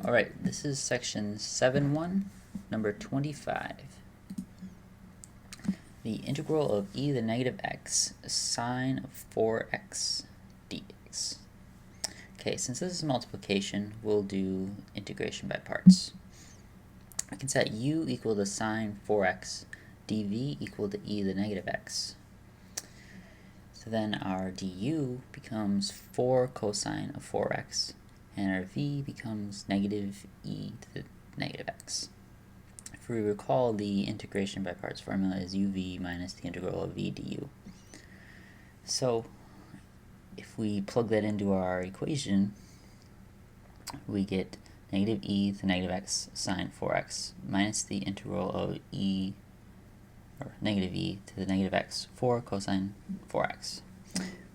Alright, this is section 7.1, number 25. The integral of e to the negative x sine of 4x dx. Okay, since this is multiplication, we'll do integration by parts. I can set u equal to sine 4x, dv equal to e to the negative x. So then our du becomes 4 cosine of 4x, and our v becomes negative e to the negative x. If we recall, the integration by parts formula is uv minus the integral of v du. So if we plug that into our equation, we get negative e to the negative x sine 4x minus the integral of e, or negative e to the negative x 4 cosine 4x.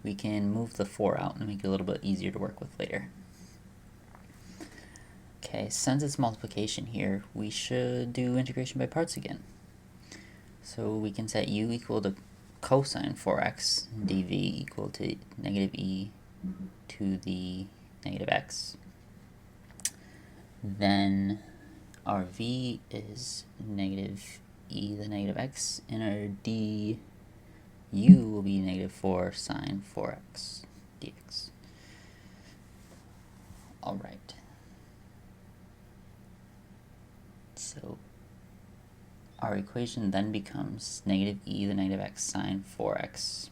We can move the 4 out and make it a little bit easier to work with later. Okay, since it's multiplication here, we should do integration by parts again. So we can set u equal to cosine 4x, dv equal to negative e to the negative x. Then our v is negative e to the negative x, and our du will be negative 4 sine 4x dx. Alright. So our equation then becomes negative e to the negative x sine 4x.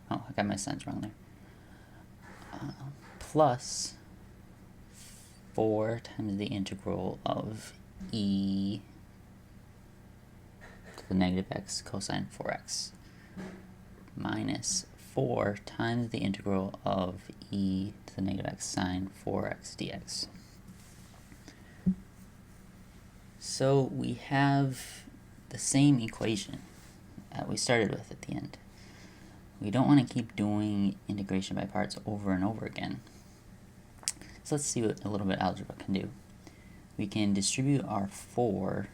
Oh, I got my signs wrong there. Plus 4 times the integral of e to the negative x cosine 4x minus 4 times the integral of e to the negative x sine 4x dx. So we have the same equation that we started with at the end. We don't want to keep doing integration by parts over and over again. So let's see what a little bit of algebra can do. We can distribute our 4,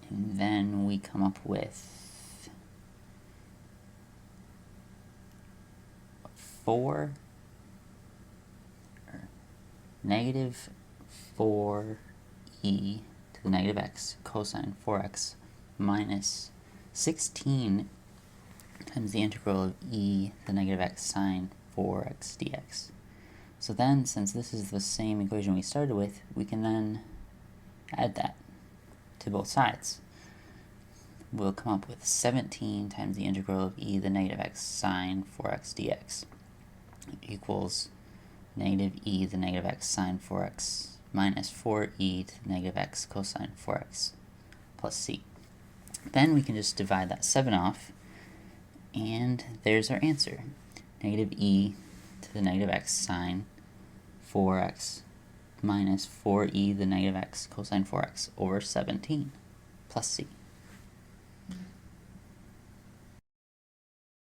and then we come up with 4, or negative 4 e to the negative x cosine 4x minus 16 times the integral of e to the negative x sine 4x dx. So then, since this is the same equation we started with, we can then add that to both sides. We'll come up with 17 times the integral of e to the negative x sine 4x dx equals negative e to the negative x sine 4x minus 4e to the negative x cosine 4x plus c. Then we can just divide that 7 off, and there's our answer. Negative e to the negative x sine 4x minus 4e to the negative x cosine 4x over 17 plus c.